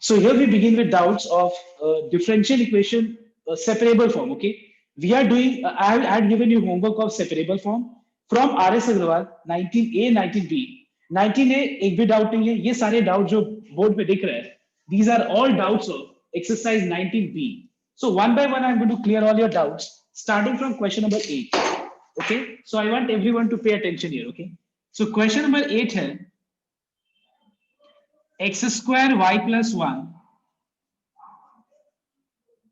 So here we begin with doubts of differential equation separable form. Okay, we are doing. I had given you homework of separable form from R.S. Agrawal 19A 19B. 19A एक भी doubt नहीं है. ये सारे doubt जो board पे दिख रहे हैं, these are all doubts of exercise 19B. So one by one, I'm going to clear all your doubts, starting from question number 8. Okay, so I want everyone to pay attention here. Okay, so question number 8 है x square y plus 1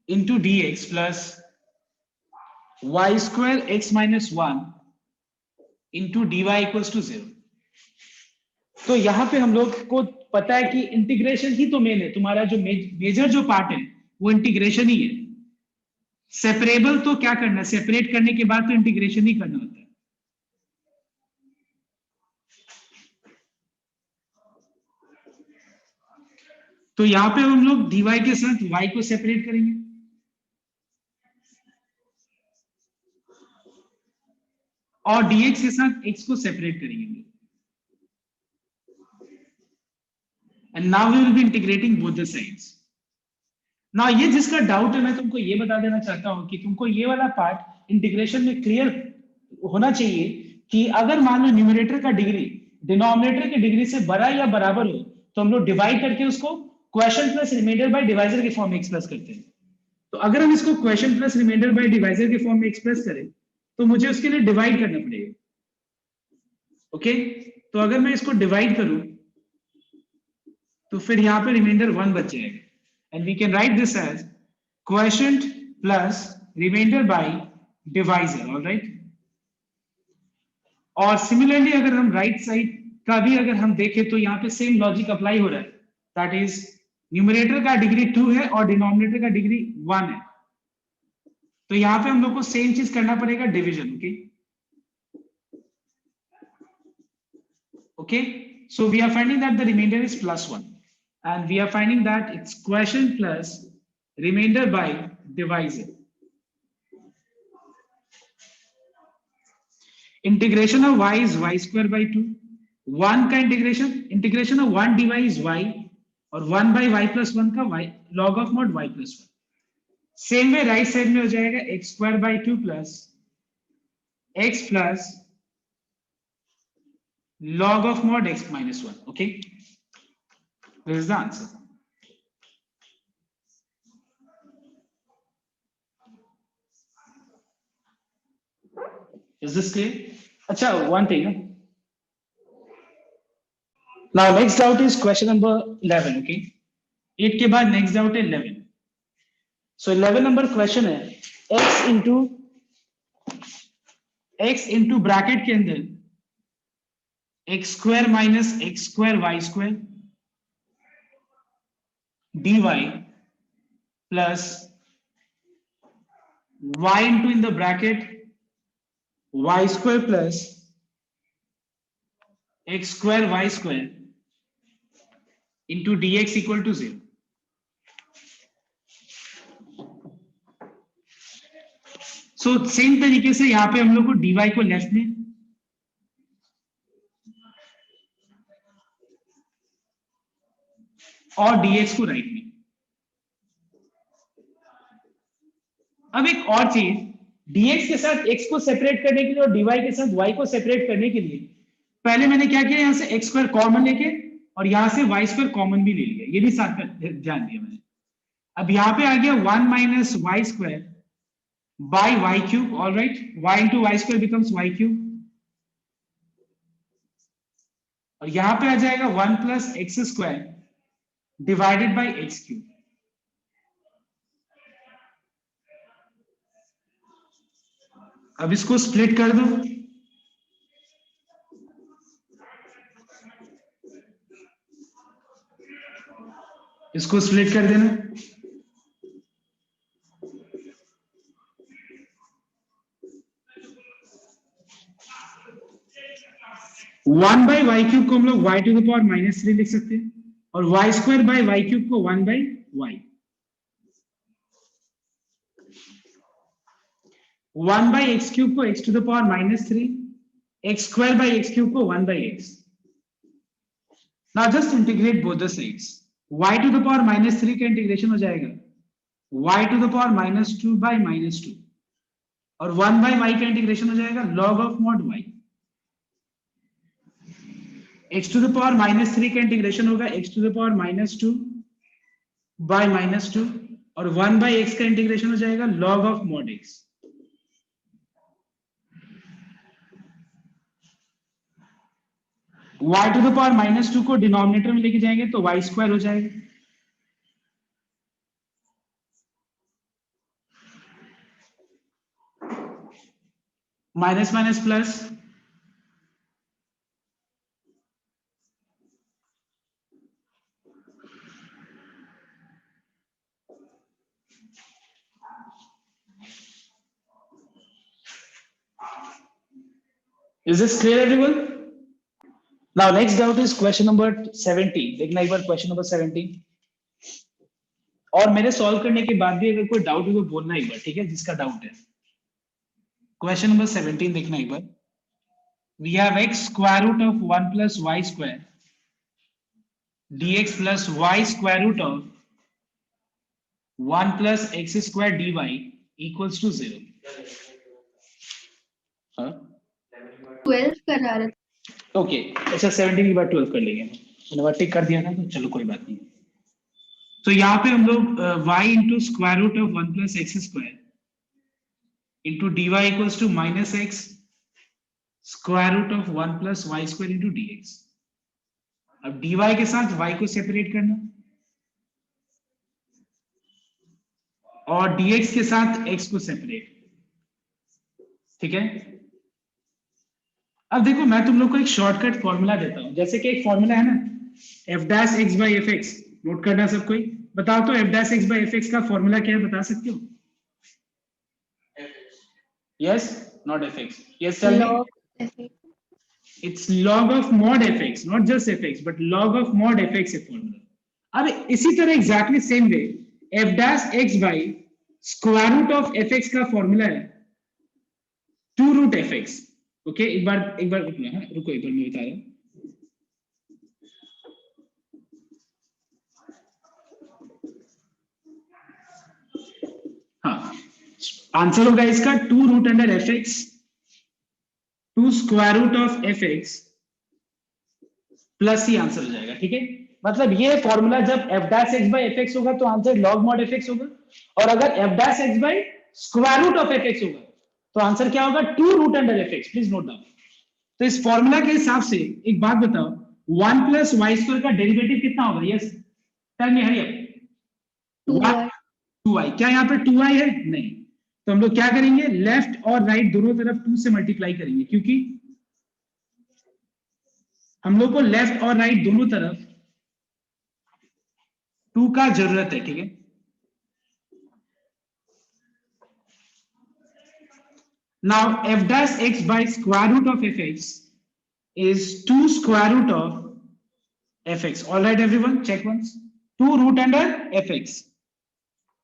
into dx plus y square x minus 1 into dy equals to 0. तो यहां पे हम लोग को पता है कि इंटीग्रेशन ही तो मेन है. तुम्हारा जो मेजर जो पार्ट है वो इंटीग्रेशन ही है. सेपरेबल तो क्या करना है, सेपरेट करने के बाद तो इंटीग्रेशन ही करना होता है. तो यहां पे हम लोग dy के साथ y को सेपरेट करेंगे और dx के साथ x को सेपरेट करेंगे. And now we will be integrating both the sides. Now ये जिसका डाउट है मैं तुमको ये बता देना चाहता हूं कि तुमको ये वाला पार्ट इंटीग्रेशन में क्लियर होना चाहिए कि अगर मान लो न्यूमरेटर का डिग्री डिनोमिनेटर की डिग्री से बड़ा या बराबर हो तो हम लोग डिवाइड करके उसको question plus remainder by divisor के फॉर्म में एक्सप्रेस करते हैं. तो अगर हम इसको question plus remainder by divisor के फॉर्म में एक्सप्रेस करें तो मुझे उसके लिए डिवाइड करना पड़ेगा. ओके, तो अगर मैं इसको डिवाइड करूं तो फिर यहां पे रिमाइंडर 1 बच जाएगा. And we can write this as quotient plus remainder by divisor. Alright, और सिमिलरली अगर हम राइट साइड का भी अगर हम देखें तो यहाँ पे सेम लॉजिक अप्लाई हो रहा है. दैट इज न्यूमरेटर का डिग्री 2 है और डिनोमिनेटर का डिग्री 1 है. तो यहाँ पे हम लोग को सेम चीज करना पड़ेगा, division. Okay okay, so we are finding that the remainder is plus 1 and we are finding that it's quotient plus remainder by divisor. Integration of y is y square by 2. 1 का integration of 1 dy is y और 1 by y plus 1 का y log of mod y plus 1. Same way right side में हो जाएगा x square by 2 plus x plus log of mod x minus 1. Okay, this is the answer. Is this clear? Acha, one thing. Now next doubt is question number 11. Okay, 8 के बाद next doubt है 11. So 11 number question है x into bracket के अंदर x square minus x square y square dy plus y into in the bracket y square plus x square y square into dx equal to 0. So same तरीके से यहाँ पे हम लोग को dy को लेफ्ट में और dx को राइट में. अब एक और चीज, dx के साथ x को सेपरेट करने के लिए और dy के साथ y को सेपरेट करने के लिए पहले मैंने क्या किया, यहां से x स्क्वायर कॉमन लेके और यहां से y स्क्वायर कॉमन भी ले लिया. ये भी साथ में ध्यान दिया मैंने. अब यहां पे आ गया 1 minus y square by y cube. Alright, y into y square becomes y cube और यहां पे आ जाएगा 1 plus x square divided by x cube. अब इसको स्प्लिट कर दो. इसको स्प्लिट कर देना. वन बाई वाई क्यूब को हम लोग वाई टू द पावर -3 लिख सकते हैं और y square by y cube को 1 by y. 1 by x cube को x to the power -3, x स्क्वायर बाई एक्स क्यूब को 1 बाई x. Now just integrate both the sides. y to the power -3 का इंटीग्रेशन हो जाएगा y to the power -2 by -2 और 1 बाय y का इंटीग्रेशन हो जाएगा log of mod y। x to the power -3 का इंटीग्रेशन होगा x to the power -2 by -2 और 1 बाय x का इंटीग्रेशन हो जाएगा log of mod x। y to the power -2 को डिनोमिनेटर में लेके जाएंगे तो y स्क्वायर हो जाएगा। Minus minus plus, is this clear everyone? Now next doubt is question number 17। देखना एक बार question number 17 और मेरे सॉल्व करने के बाद भी अगर कोई डाउट हो तो बोलना एक बार, ठीक है, जिसका डाउट है। क्वेश्चन नंबर 17 देखना एक बार। We have x square root of 1 plus y square dx plus y square root of 1 plus x square dy equals to 0। हाँ 12 करा रहा था। ओके अच्छा 17 की बार 12 कर लेंगे। मैंने बार टिक कर दिया था तो चलो कोई बात नहीं। तो यहाँ पे हम लोग y into square root of 1 plus x square into d y equals to minus x square root of 1 plus y square into d x. अब dy के साथ y को सेपरेट करना और dx के साथ x को सेपरेट, ठीक है। अब देखो मैं तुम लोग को एक शॉर्टकट फॉर्मूला देता हूं, जैसे कि एक फॉर्मूला है ना f dash x by f x, note करना सब कोई। बताओ तो f dash x by f x का फॉर्मूला क्या है, बता सकते हो? Yes not f x, yes tell me. It's log of mod fx, not just fx, but log of mod fx है फॉर्मूला। अब इसी तरह exactly same way f dash x by square root of fx का formula है 2 root fx। Okay एक बार रुकना है, रुको एक बार मैं बता रहा हूं। हाँ आंसर होगा इसका 2 root under fx 2 square root of fx plus ही आंसर हो जाएगा, ठीक है। मतलब ये फॉर्मूला जब f dash x by f x होगा तो आंसर log mod fx होगा, और अगर f dash x by square root of fx होगा तो आंसर क्या होगा 2 root under fx। Please note down. तो इस फॉर्मूला के हिसाब से एक बात बताओ 1 प्लस वाई स्क्वायर का डेरिवेटिव कितना होगा? Yes tell me hurry up. 2y। क्या यहाँ पे 2y है? नहीं। तो हम लोग क्या करेंगे, लेफ्ट और राइट दोनों तरफ 2 से मल्टीप्लाई करेंगे, क्योंकि हम लोग को लेफ्ट और राइट दोनों तरफ 2 का जरूरत है, ठीक है। Now f dash x by square root of fx is 2 square root of fx। All right everyone, check once। 2 root under fx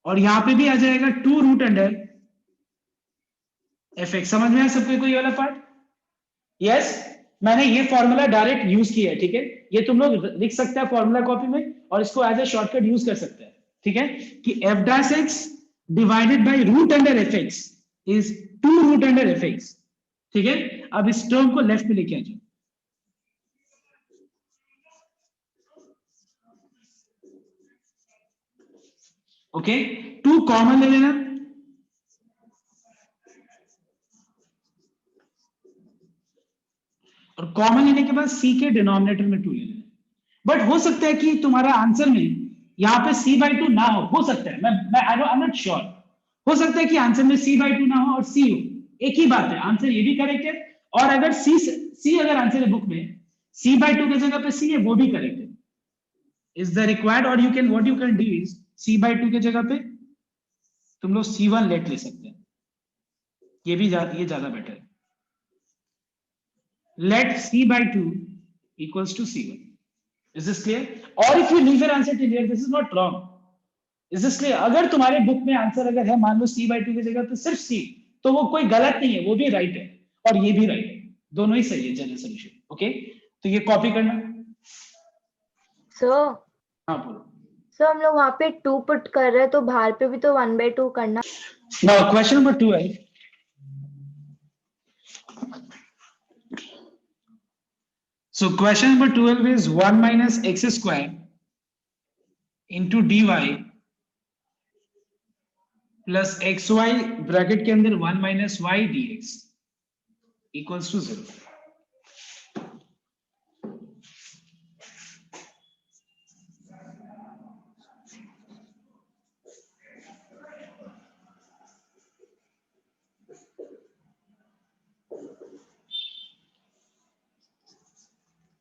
और यहां पे भी आ जाएगा 2 रूट अंडर fx। समझ में आया सबको कोई वाला पार्ट? यस मैंने ये फॉर्मूला डायरेक्ट यूज किया है, ठीक है। ये तुम लोग लिख सकते हैं फॉर्मूला कॉपी में और इसको एज ए शॉर्टकट यूज कर सकते हैं, ठीक है, कि f dash x divided by root under fx is 2 root under fx, ठीक है। अब इस टर्म को लेफ्ट में लेके आ जाओ। ओके 2 कॉमन ले लेना और कॉमन लेने के बाद c के डिनोमिनेटर में 2 ले लेना। बट हो सकता है कि तुम्हारा आंसर में यहाँ पे c/2 ना हो सकता है, मैं आई एम नॉट श्योर। हो सकता है कि आंसर में c/2 ना हो और c हो, एक ही बात है, आंसर ये भी करेक्ट है। और अगर c अगर आंसर है बुक में c/2 की जगह पे c है वो भी करेक्ट है, इज द रिक्वायर्ड। और you can what you can do is c/2 की जगह पे तुम लोग c1 लेट ले सकते हैं, ये ज्यादा बेटर है। let c/2 equals to c1। Is this clear? Or if you leave your answer till here, this is not wrong। Is this clear? अगर तुम्हारे बुक में आंसर अगर है मान लो c/2 की जगह पे सिर्फ c, तो वो कोई गलत नहीं है, वो भी राइट है और ये भी राइट है, दोनों ही सही है जनरल सोल्यूशन। ओके तो ये कॉपी करना। सर हाँ बोलो। सो हम लोग वहाँ पे 2 पुट कर रहे हैं तो बाहर पे भी तो 1/2 करना। Now question number 12. So question number 12 is 1 minus x square into dy plus xy bracket के अंदर 1 minus y dx equals to 0.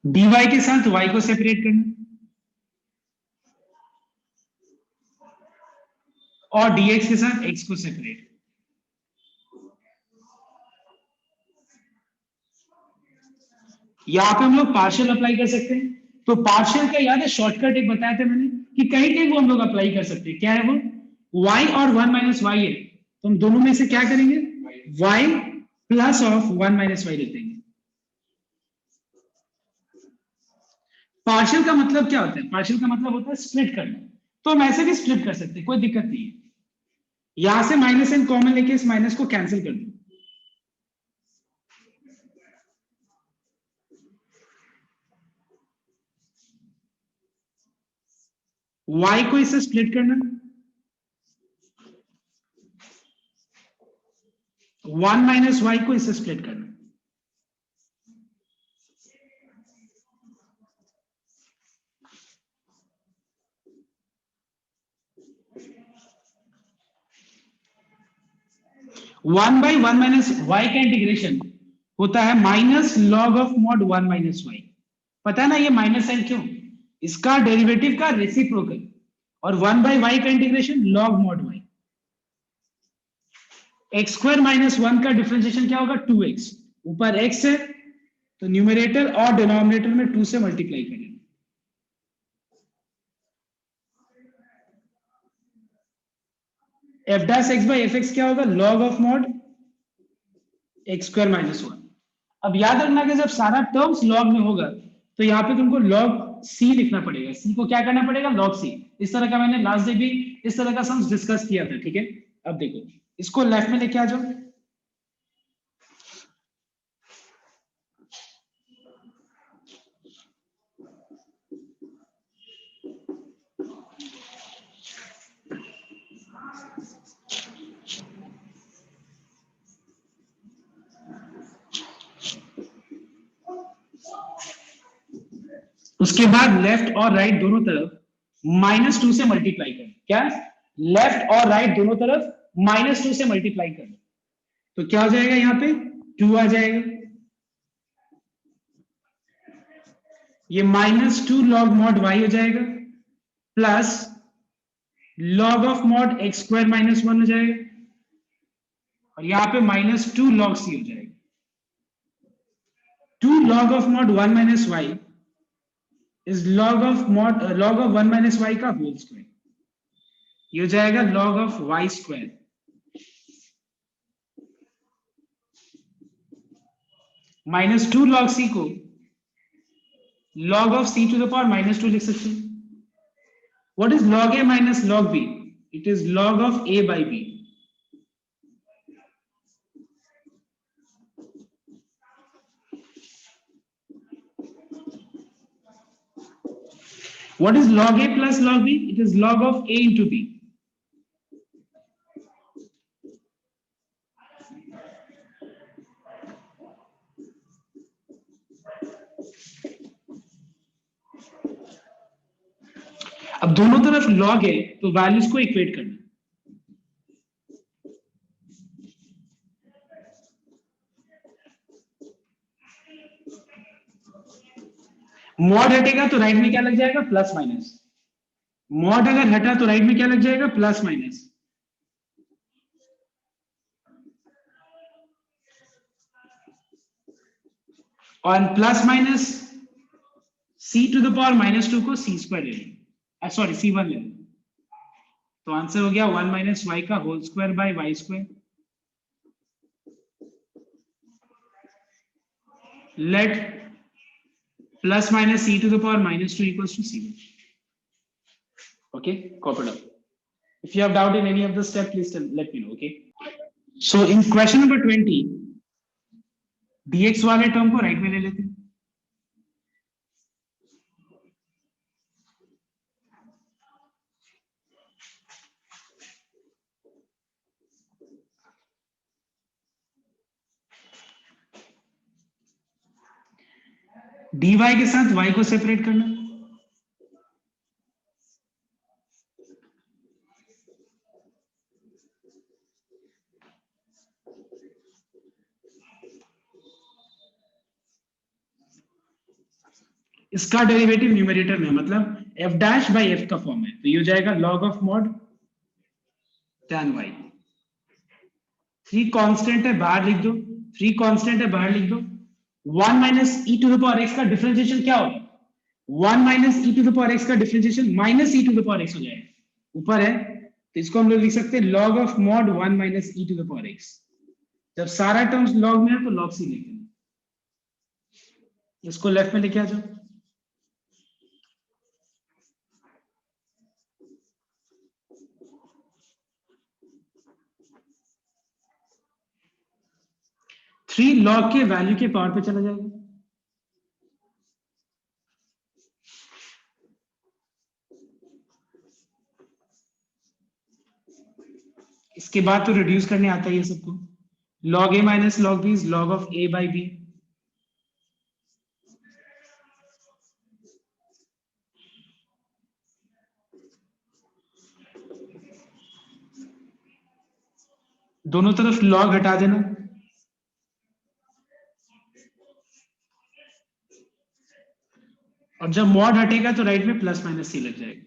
dy के साथ y को सेपरेट करना और dx के साथ x को सेपरेट। यहां पे हम लोग पार्शियल अप्लाई कर सकते हैं। तो पार्शियल का याद है शॉर्टकट एक बताया था मैंने कि कहीं कहीं वो हम लोग अप्लाई कर सकते हैं। क्या है वो? y और 1 माइनस वाई है तो हम दोनों में से क्या करेंगे? y plus of 1 minus y लिख देंगे। पार्शियल का मतलब क्या होता है? पार्शियल का मतलब होता है स्प्लिट करना। तो हम ऐसे भी स्प्लिट कर सकते हैं, कोई दिक्कत नहीं है। यहां से माइनस एन कॉमन लेके इस माइनस को कैंसिल कर दो। y को इससे स्प्लिट करना, 1 माइनस वाई को इससे स्प्लिट करना। वन बाई 1 माइनस वाई का इंटीग्रेशन होता है minus log of mod 1 minus y. पता है ना ये माइनस साइन क्यों? इसका डेरिवेटिव का रेसिप्रोकल। और 1 बाई वाई का integration log mod y. X square minus 1 का डिफरेंशिएशन क्या होगा? 2x। ऊपर x है तो न्यूमरेटर और डिनोमिनेटर में 2 से मल्टीप्लाई करेंगे। F dash x by f x क्या होगा? Log of mod x square minus 1। अब याद रखना कि जब सारा टर्म्स लॉग में होगा तो यहाँ पे तुमको लॉग सी लिखना पड़ेगा। सी को क्या करना पड़ेगा? Log c. इस तरह का मैंने लास्ट डे भी इस तरह का सम्स डिस्कस किया था, ठीक है। अब देखो इसको लेफ्ट में लेके आ जाओ। उसके बाद लेफ्ट और राइट दोनों तरफ -2 से मल्टीप्लाई करना। क्या? लेफ्ट और राइट दोनों तरफ -2 से मल्टीप्लाई करना। तो क्या हो जाएगा? यहाँ पे 2 आ जाएगा। ये -2 लॉग मॉड वाई हो जाएगा plus log of mod x square minus 1 हो जाएगा और यहाँ पे -2 लॉग सी हो जाएगा। 2 log of mod 1 minus y is log of 1 minus y का होल स्क्वायर। ये हो जाएगा log of y square -2 log c को log of c to the power -2 लिख सकते हैं। What is log a minus log b? It is log of a by b। What is log a plus log b? It is log of a into b। अब दोनों तरफ log है तो values को equate करना। Mod हटेगा तो right में क्या लग जाएगा? Plus minus. मॉड अगर हटा तो राइट में क्या लग जाएगा? Plus minus. और plus minus c to the power -2 को c स्क्वायर ले लें, सॉरी c1 ले लें। तो आंसर हो गया 1 माइनस वाई का whole square by y square. Let plus minus c to the power -2 equals to c1। Okay, copy down. If you have doubt in any of the step, please let me know. Okay. So in question number 20, dx वाले term को right में ले लेते हैं. dy के साथ y को separate करना. इसका डेरिवेटिव न्यूमरेटर में, मतलब f डैश बाई एफ का फॉर्म है, तो ये हो जाएगा log of mod tan y. 3 constant है, बाहर लिख दो. 3 कांस्टेंट है, बाहर लिख दो. 1 minus e to the power x का डिफरेंशिएशन क्या होगा? 1 minus e to the power x का differentiation minus e to the power x हो जाएगा. ऊपर है तो इसको हम लोग लिख सकते हैं log of mod 1 minus e to the power x. जब सारा टर्म्स log में है तो log c लिखेंगे. इसको लेफ्ट में लेके आ जाओ. थ्री log के वैल्यू के पावर पे चला जाएगा. इसके बाद तो रिड्यूस करने आता है ये सबको. log a minus log b is log of a by b. दोनों तरफ log हटा देना. और जब मॉड हटेगा तो राइट में प्लस माइनस सी लग जाएगा.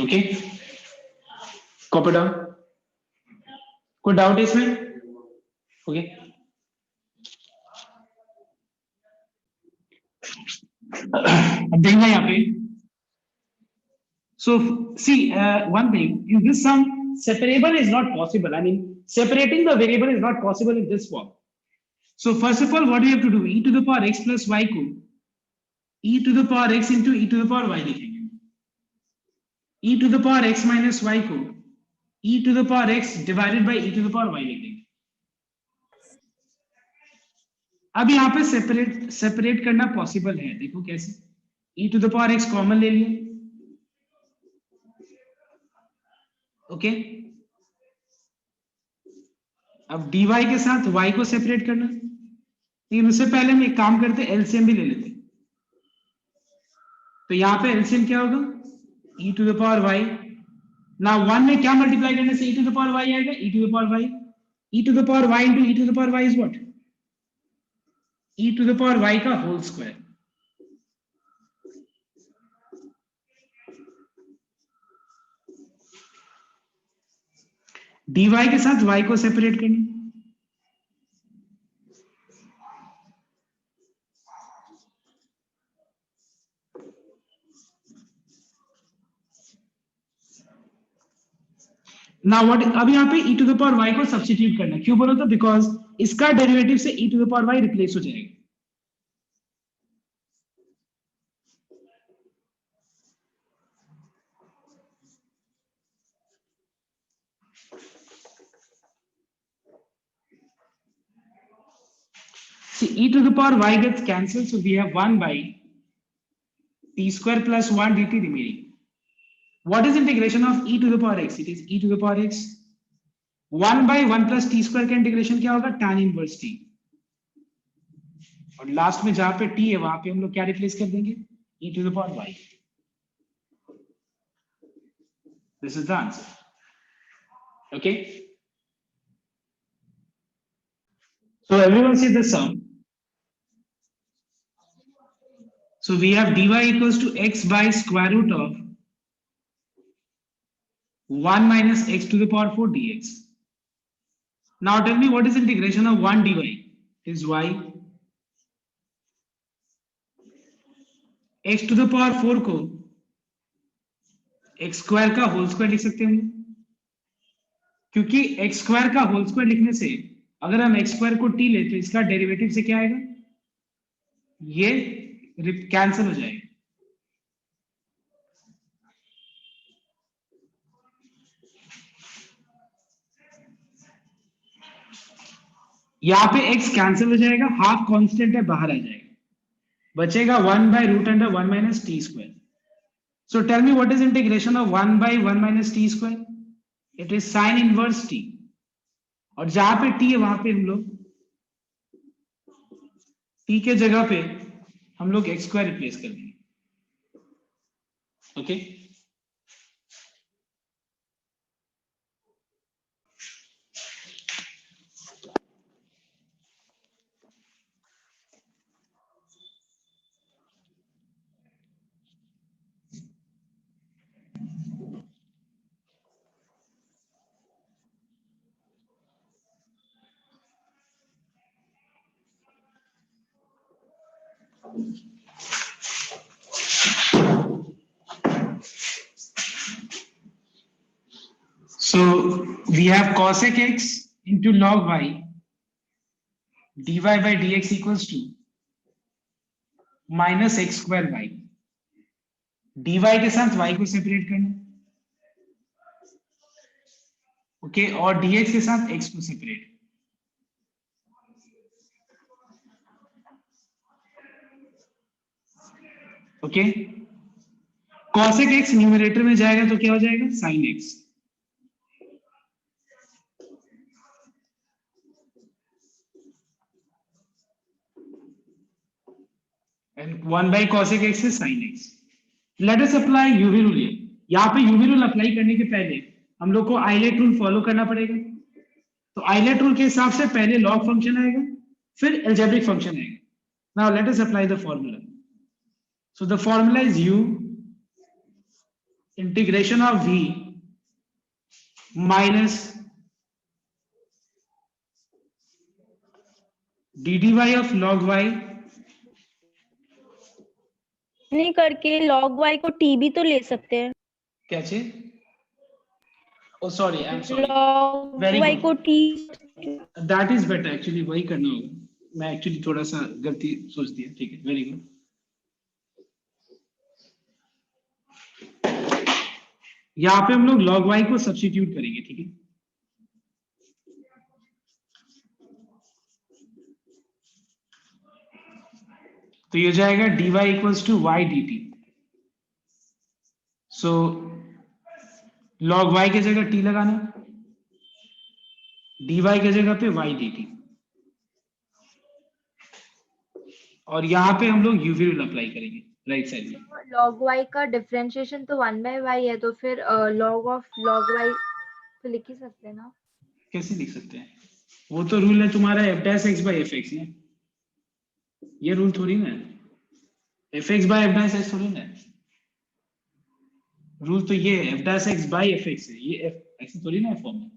Okay, copy down. कोई डाउट है इसमें? ओके, अब देखना यहाँ पे. So see, one thing in this sum, separable is not possible. I mean, separating the variable is not possible in this form. So first of all, what do you have to do? E to the power x plus y को e to the power x into e to the power y लिखेंगे. e to the power x minus y को e to the power x divided by e to the power y लिखेंगे. अब यहाँ पे separate करना possible है. देखो कैसे. e to the power x common ले लिए. ओके, अब dy के साथ y को सेपरेट करना. लेकिन उससे पहले हम एक काम करते, एलसीएम भी ले लेते. तो यहाँ पे एलसीएम क्या होगा? e to the power y. ना 1 में क्या मल्टीप्लाई करने से e to the power y आएगा? e to the power y. e to the power y into e to the power y is what? e to the power y का whole square. dy के साथ y को separate करना. ना what, अब यहाँ पे e to the power y को सब्स्टिट्यूट करना. क्यों बोलो तो? बिकॉज इसका डेरिवेटिव से e to the power y replace हो जाएगा. See, e to the power y gets cancelled, so we have 1 by t square plus 1 dt remaining. What is integration of e to the power x? It is e to the power x. 1 by 1 plus t square का integration क्या होगा? tan inverse t. और last में जहां पे t है वहां पे हम लोग क्या रिप्लेस कर देंगे? e to the power y. This is the answer. Okay. So everyone see the sum. So we have dy equals to x by square root of 1 minus x to the power 4 dx. Now tell me what is integration of 1 dy? It is y. x to the power 4 को x square का whole square लिख सकते हैं. क्योंकि x square का whole square लिखने से अगर हम एक्स स्क्वायर को टी लेते तो इसका डेरिवेटिव से क्या आएगा, ये कैंसिल हो जाएगा। यहां पे x कैंसिल हो जाएगा, हाफ कांस्टेंट है बाहर आ जाएगा, बचेगा 1/√1 minus t square. So tell me what is integration of 1/1 minus t square, it is sine inverse t, और जहां पे टी है वहां पे हम लोग टी के जगह पे हम लोग एक्स स्क्वायर रिप्लेस कर देंगे। Okay so we have cosec x into log y dy by dx equals to minus x square y, dy के साथ y को सेपरेट करना, ओके, और dx के साथ x को separate. Okay, cosec x numerator में जाएगा तो क्या हो जाएगा, sin x, and 1/cosec x is sin x. Let us apply UV rule here. यहाँ पे UV rule अप्लाई करने के पहले हम लोग को आइलेट रूल फॉलो करना पड़ेगा। तो आइलेट रूल के हिसाब से पहले लॉग फंक्शन आएगा, फिर अलजेब्रिक फंक्शन आएगा। Now let us apply the formula. So the formula is u integration of v minus ddy of log y नहीं करके log y को t भी तो ले सकते हैं। कैसे? Oh sorry, I'm sorry. log Very y good. को t That is better actually, वही करना होगा। मैं एक्चुअली थोड़ा सा गलती सोच दिया, ठीक है, वेरी गुड। यहाँ पे हम लोग log y को सब्स्टिट्यूट करेंगे, ठीक है। तो ये जाएगा dy equals to y dt। सो log y के जगह t लगाना, dy के जगह पे y dt, और यहाँ पे हम लोग यूवी रूल अप्लाई करेंगे राइट साइड में। log y का डिफरेंशिएशन तो 1/y है, तो फिर log of log y तो लिख ही सकते हैं ना। कैसे लिख सकते हैं, वो तो रूल है तुम्हारा f dash x by fx है, ये रूल थोड़ी ना है, fx by f dash x थोड़ी ना है, रूल तो ये है f dash x by fx है, ये f x थोड़ी ना है फॉर्म में।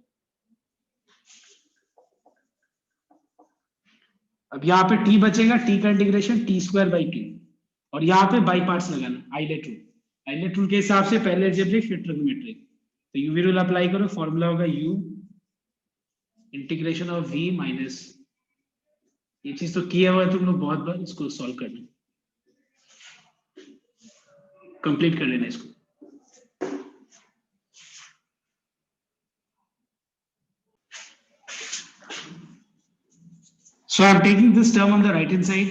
अब यहाँ पे t बचेगा, t का इंटीग्रेशन t स्क्वायर बाई 2, और यहाँ पे बाई पार्ट्स लगाना, आइलेट रूल। आइलेट रूल के हिसाब से पहले अलजेब्रिक फिर ट्रिग्नोमेट्रिक। तो यूवी रूल अप्लाई करो, फॉर्मूला होगा u integration of v minus, ये चीज तो किया हुआ है तुम लोग बहुत बार, इसको सॉल्व करना, कंप्लीट कर लेना इसको। So I am taking this term on the right hand side.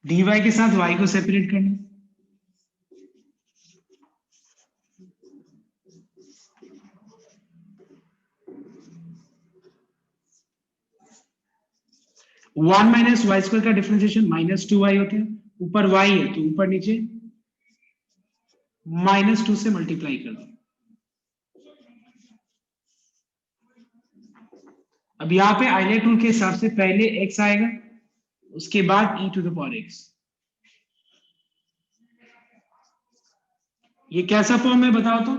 dy के साथ y को सेपरेट करना, वन माइनस वाई स्क्वायर का डिफरेंशिएशन -2y होता है, ऊपर y है तो ऊपर नीचे -2 से मल्टीप्लाई कर दो। अब यहाँ पे आइलेट रूल के हिसाब से पहले x आएगा, उसके बाद e to the power x। ये कैसा फॉर्म है बताओ तो,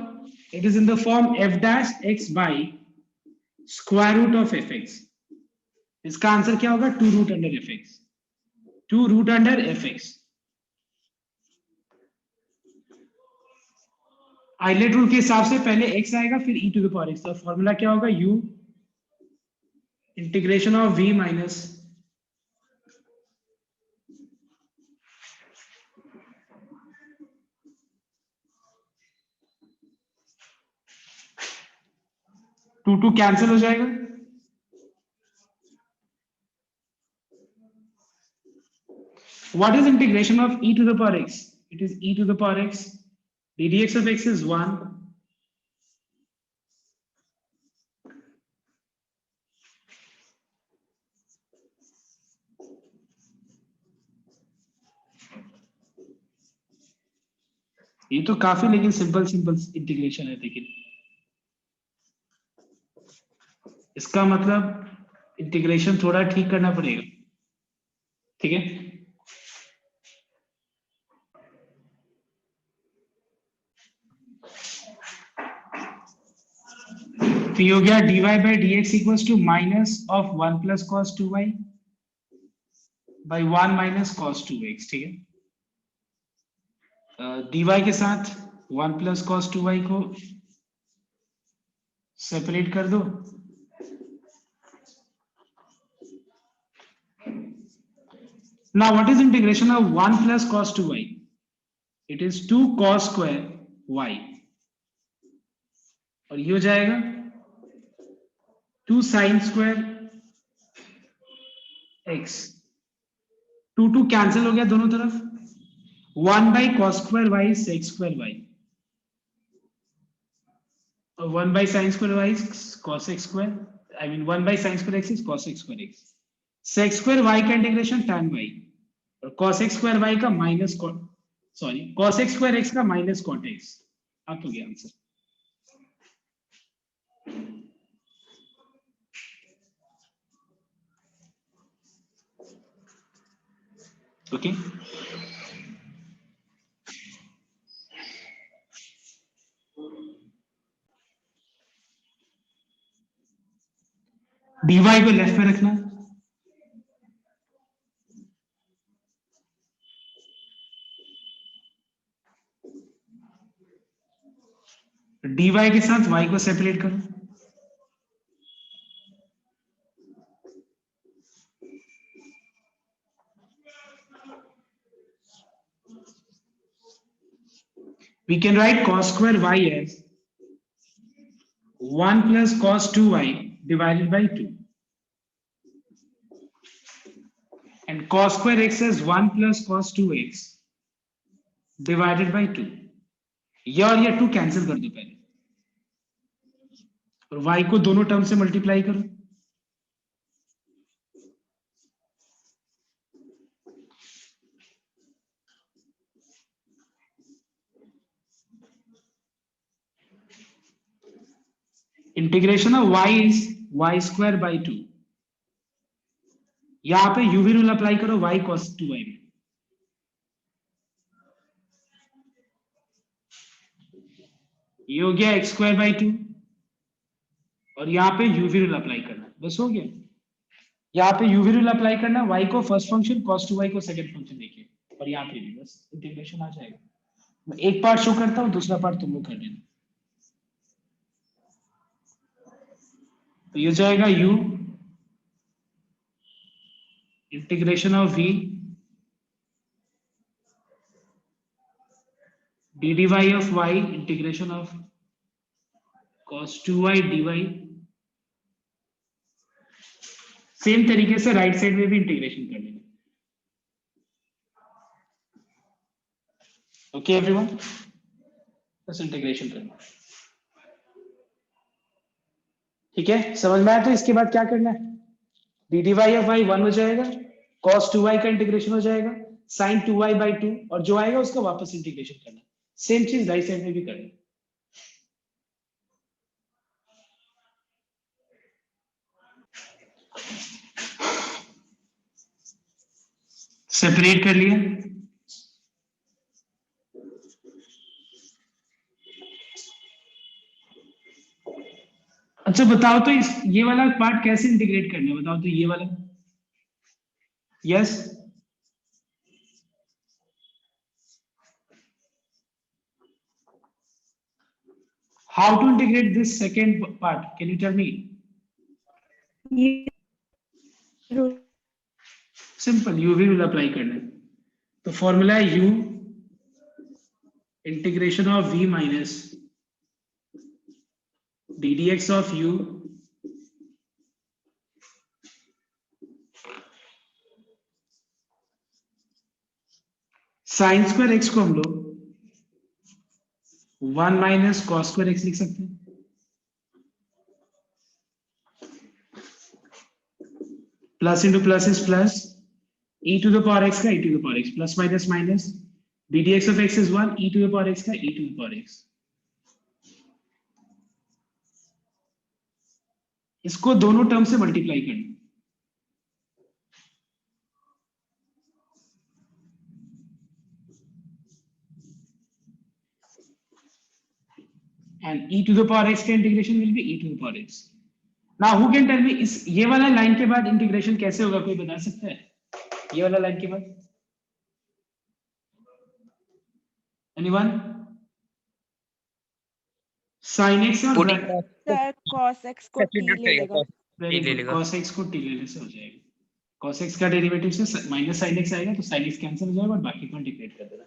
it is in the form f dash x by square root of fx। इसका आंसर क्या होगा, 2 root under fx। 2 root under f x. ILATE rule के हिसाब से पहले x आएगा फिर e to the power x, तो फॉर्मूला क्या होगा, u integration of v minus two cancel हो जाएगा, what is integration of e to the power x, it is e to the power x, ddx of x is 1, ये तो काफी लेकिन simple integration है, लेकिन इसका मतलब इंटीग्रेशन थोड़ा ठीक करना पड़ेगा, ठीक है। तो ये हो गया dy by d x equals to minus of 1 plus cos 2y by 1 minus cos 2x, ठीक है। dy के साथ 1 प्लस कॉस 2y को सेपरेट कर दो, now what is integration of 1 plus cos 2y, it is 2 cos square y, और ये हो जाएगा 2 sin square x, 2 कैंसिल हो गया दोनों तरफ, 1 by cos square y is sec square y, और 1 by sin square y is cos x square, I mean 1 by sin square x is cos x square x, sec square y का integration tan y, और cos x square y का minus cos x square x का minus cot x, अब हो गया answer. Okay dy को left में रखना, dy के साथ y को सेपरेट करो, we can write cos square y as 1 plus cos 2y divided by 2, and cos square x as 1 plus cos 2x divided by 2, ये और ये 2 कैंसिल कर दो पहले, और y को दोनों टर्म से मल्टीप्लाई करो, integration of y is y square by 2, यहां पे यूवी रूल अप्लाई करो y cos 2y में, ये हो गया x स्क्वायर बाई 2, और यहाँ पे यूवी रूल अप्लाई करना, बस हो गया। यहाँ पे यूवी रूल अप्लाई करना, y को फर्स्ट फंक्शन cos 2y को सेकंड फंक्शन देखिए, और यहाँ पे भी बस इंटीग्रेशन आ जाएगा। मैं एक पार्ट शो करता हूँ, दूसरा पार्ट तुम लोग कर लेना। तो ये जाएगा u integration of v dy of y integration of cos 2y dy, same तरीके से राइट साइड में भी इंटीग्रेशन कर लेना। ओके एवरीवन, बस इंटीग्रेशन करना, ठीक है, समझ में आया। तो इसके बाद क्या करना है, d d y of y 1 हो जाएगा, cos 2y का इंटीग्रेशन हो जाएगा, sin 2y बाई 2, और जो आएगा उसका वापस इंटीग्रेशन करना, सेम चीज राइट साइड में भी करना। सेपरेट कर लिया, अच्छा बताओ तो ये वाला पार्ट कैसे इंटीग्रेट करना है, बताओ तो ये वाला, yes how to integrate this second part? Can you tell me? Simple, uv will apply करना है. तो formula है u integration of v minus ddx of u sin square x को हम लोग 1 माइनस cos square x लिख सकते हैं. Plus into plus is plus, e to the power x का e to the power x, plus minus minus, ddx of x is 1, e to the power x का e to the power x. इसको दोनों term से multiply करना. and e to the power x का integration will be e to the power x. Now who can tell me इस ये वाला line के बाद इंटीग्रेशन कैसे होगा, कोई बता सकता है? ये वाला लाइन के बाद anyone? sin x और cos x को t ले लेगा. cos x को t लेने से हो जाएगा. cos x का डेरिवेटिव से माइनस sin x आएगा तो sin x कैंसिल हो जाएगा और बाकी को इंटीग्रेट कर देना.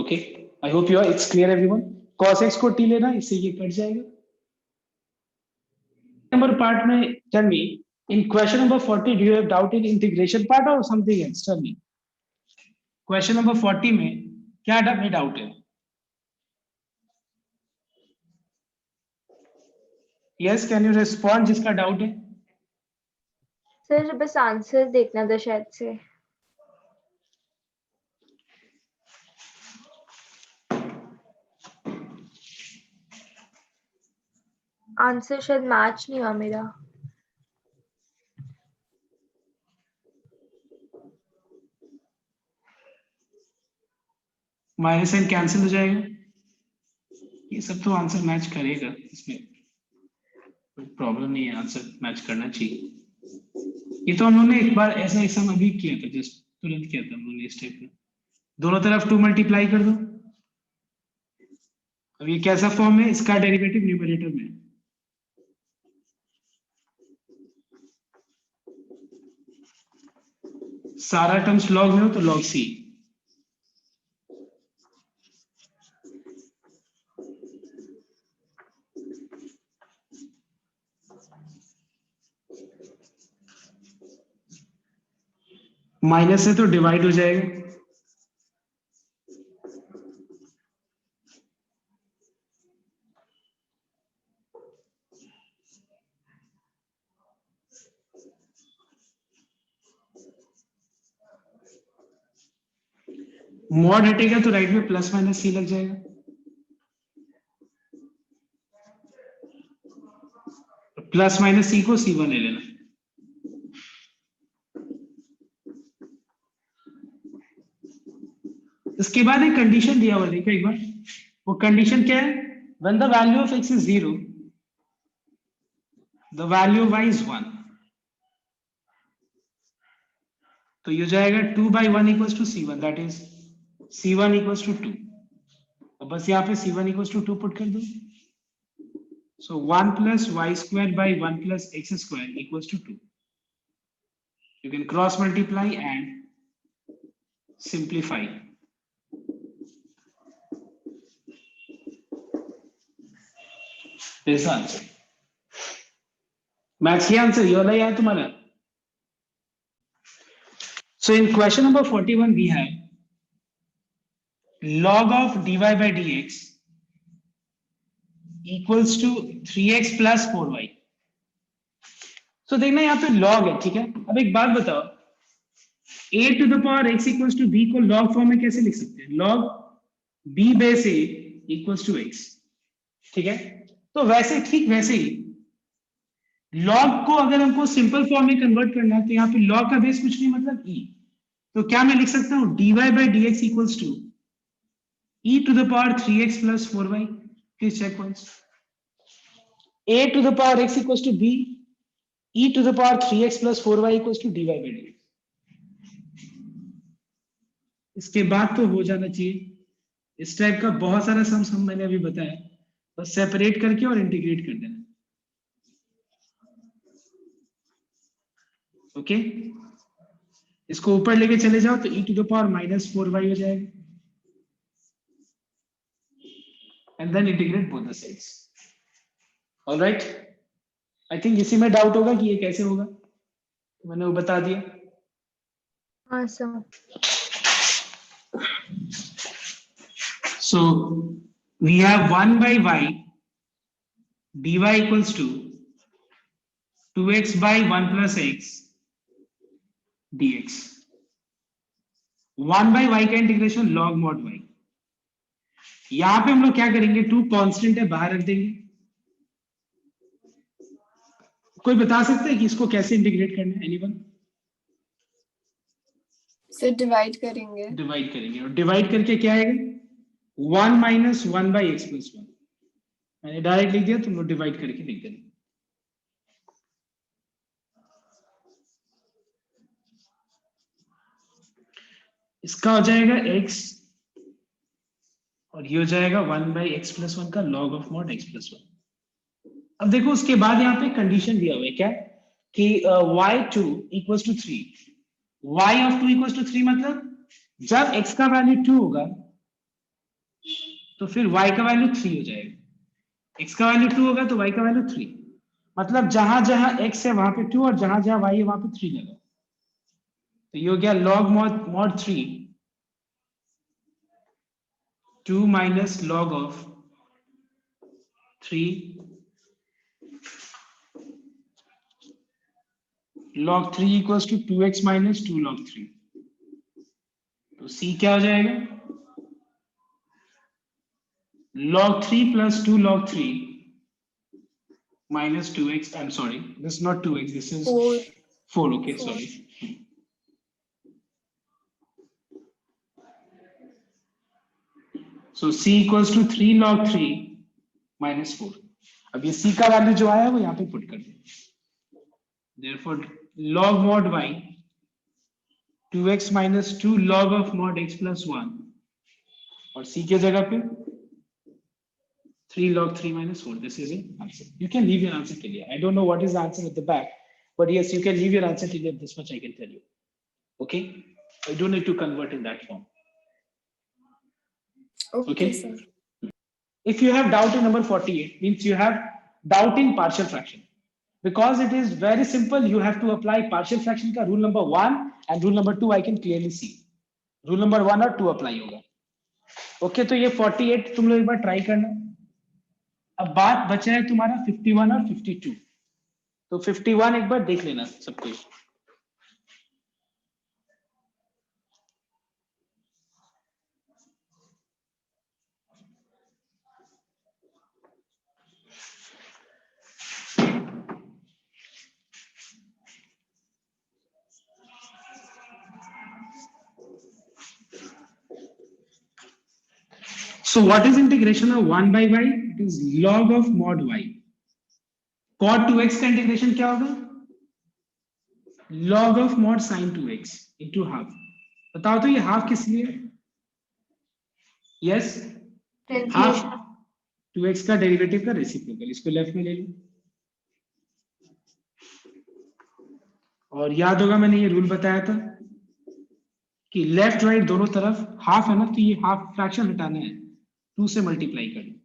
Okay, I hope it's clear everyone. cos x को t लेना, इससे ये कट जाएगा. Number part में tell me, in question number 40 do you have doubt in integration part or something else? Tell me. Question number 40 में क्या doubt है? Yes, can you respond जिसका डाउट है? सर बस आंसर देखना था शायद से. आंसर शायद मैच नहीं हुआ मेरा. माइनस एन कैंसिल हो जाएगा. ये सब तो आंसर मैच करेगा, इसमें कोई प्रॉब्लम नहीं है, आंसर मैच करना चाहिए. ये तो हम लोगों ने एक बार ऐसा एग्जाम अभी किया था, जस्ट तुरंत किया था हम लोगों ने इस टाइप में. दोनों तरफ 2 मल्टीप्लाई कर दो. अब ये कैसा फॉर्म है, इसका डेरिवेटिव न्यूमरेटर में. सारा टर्म्स लॉग में हो तो लॉग सी. माइनस है तो डिवाइड हो जाएगा. मॉड हटेगा तो राइट में प्लस माइनस सी लग जाएगा. प्लस माइनस सी को C1 ले लेना. इसके बाद एक कंडीशन दिया हुआ देखो एक बार. वो कंडीशन क्या है? When the value of x is 0, the value of y is 1. तो ये हो जाएगा 2 by 1 equals to C1, that is C1 equals to 2. तो बस यहाँ पे C1 equals to 2 पुट कर दो. So 1 plus y square by 1 plus x square equals to 2. You can cross multiply and simplify. This answer. Maths की answer ये वाला ही है तुम्हारा. So in question number 41 we have log of dy by dx equals to 3x plus 4y. So देखना यहाँ पे log है, ठीक है. अब एक बात बताओ, a to the power x equals to b को log फॉर्म में कैसे लिख सकते हैं? log b base a equals to x, ठीक है. तो वैसे ठीक वैसे ही log को अगर हमको सिंपल फॉर्म में कन्वर्ट करना है तो यहाँ पे log का बेस कुछ नहीं मतलब e. तो क्या मैं लिख सकता हूँ dy by dx equals to e to the power 3x plus 4y. Please check once. a to the power x equals to b, e to the power 3x plus 4y equals to dy by dx. इसके बाद तो हो जाना चाहिए इस type का बहुत सारा सम मैंने अभी बताया, बस सेपरेट करके और इंटीग्रेट कर देना। ओके, इसको ऊपर लेके चले जाओ तो e to the power -4y हो जाएगा, and then integrate both the sides. Alright, I think इसी में डाउट होगा कि ये कैसे होगा, तो मैंने वो बता दिया। हाँ sir. So we have 1 by y dy equals to 2x by 1 plus x dx। 1 by y का इंटीग्रेशन log mod y। यहां पे हम लोग क्या करेंगे, 2 कांस्टेंट है बाहर रख देंगे। कोई बता सकते हैं कि इसको कैसे इंटीग्रेट करना है? एनीवन? सर डिवाइड करेंगे। डिवाइड करेंगे, और डिवाइड करके क्या आएगा, 1 minus 1 by x plus 1। मैंने डायरेक्ट लिख दिया, तुम लोग डिवाइड करके लिख देना। इसका हो जाएगा x, और ये हो जाएगा 1 by x plus 1 का log of mod x plus 1। अब देखो उसके बाद यहाँ पे कंडीशन दिया हुआ है क्या, कि y2 equals to 3। y of 2 equals to 3 मतलब जब x का वैल्यू 2 होगा तो फिर y का वैल्यू 3 हो जाएगा। x का वैल्यू 2 होगा तो y का वैल्यू 3, मतलब जहां जहां x है वहां पे 2 और जहां जहां y है वहां पे 3 लगा। तो ये हो गया log mod 3 2 minus log of 3 log 3 equals to 2x minus 2 log 3। तो c क्या हो जाएगा, log 3 plus 2 log 3 minus 2x, I'm sorry, this is not 2x, this is 4, okay, sorry। So c equals to 3 log 3 minus 4। अब ये c का value जो आया है वो यहाँ पे पुट कर दें। Therefore log mod y 2x minus 2 log of mod x plus 1, और c के जगह पे 3 log 3 minus 4। This is an answer. You can leave your answer till here. I don't know what is the answer at the back, but yes, you can leave your answer till here. This much I can tell you. Okay, I don't need to convert in that form. Okay, sir. If you have doubt in number 48, means you have doubt in partial fraction, because it is very simple. You have to apply partial fraction का rule number 1 and rule number 2 I can clearly see। rule number 1 और 2 apply होगा। Okay, तो ये 48 तुम लोग एक बार try करना। अब बात बचा है तुम्हारा 51 और 52, तो 51 एक बार देख लेना सब कुछ। So what is integration of 1 by y? It is log of mod y। cot 2x का इंटीग्रेशन क्या होगा, log of mod sin 2x into half। बताओ तो ये हाफ किस लिए? यस, हाफ 2x का डेरिवेटिव का रेसिप्रोकल। इसको लेफ्ट में ले लो, और याद होगा मैंने ये रूल बताया था कि लेफ्ट राइट दोनों तरफ हाफ है ना, तो ये हाफ फ्रैक्शन हटाना है, 2 से मल्टीप्लाई कर लो।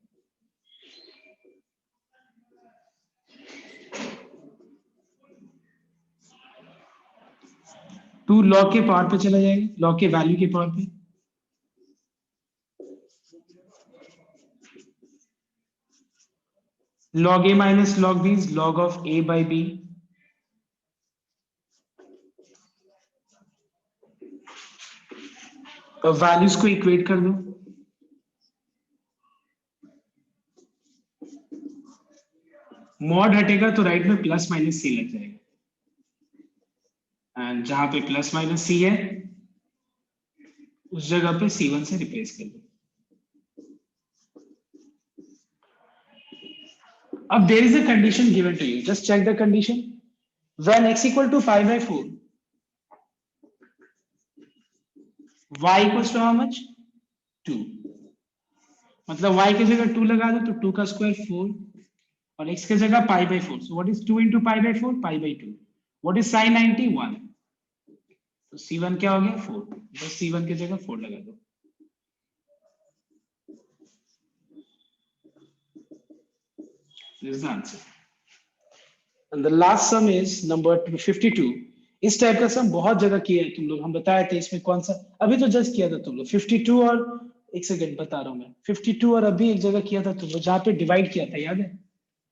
टू लॉग के पावर पे चला जाएगा, लॉग के वैल्यू के पावर पे। log a minus log b is log of a by b। तो वैल्यूज को इक्वेट कर दो। मॉड हटेगा तो राइट में प्लस माइनस सी लग जाएगा, एंड जहां पे प्लस माइनस सी है उस जगह पे C1 से रिप्लेस कर दो। अब there is a condition given to you, just check the condition। when x equal to pi by 4, y equals to how much, 2। मतलब y की जगह 2 लगा दो तो 2 का स्क्वायर 4 और x की जगह pi by 4. So what is 2 into pi by 4? Pi by 2. What is sin 90? 1. तो c1 क्या हो गया? 4. बस c1 की जगह 4 लगा दो. This is the answer. And the last sum is number 52. इस टाइप का सम बहुत जगह किया है तुम लोग. हम बताए थे इसमें कौन सा अभी तो जस्ट किया था तुम लोग 52 और एक सेकंड बता रहा हूँ मैं 52 और अभी एक जगह किया था तुम लोग जहाँ पे डिवाइड किया था. याद है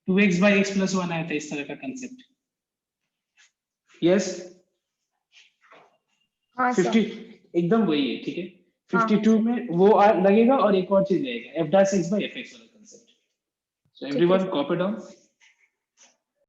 2x by x plus 1 आया था इस तरह का कंसेप्ट. यस हाँ 50 सर. एकदम वही है. ठीक है हाँ. 52 में वो लगेगा और एक और चीज लगेगा f dash x by fx वाला कंसेप्ट. So ठीक है everyone सर. copy down.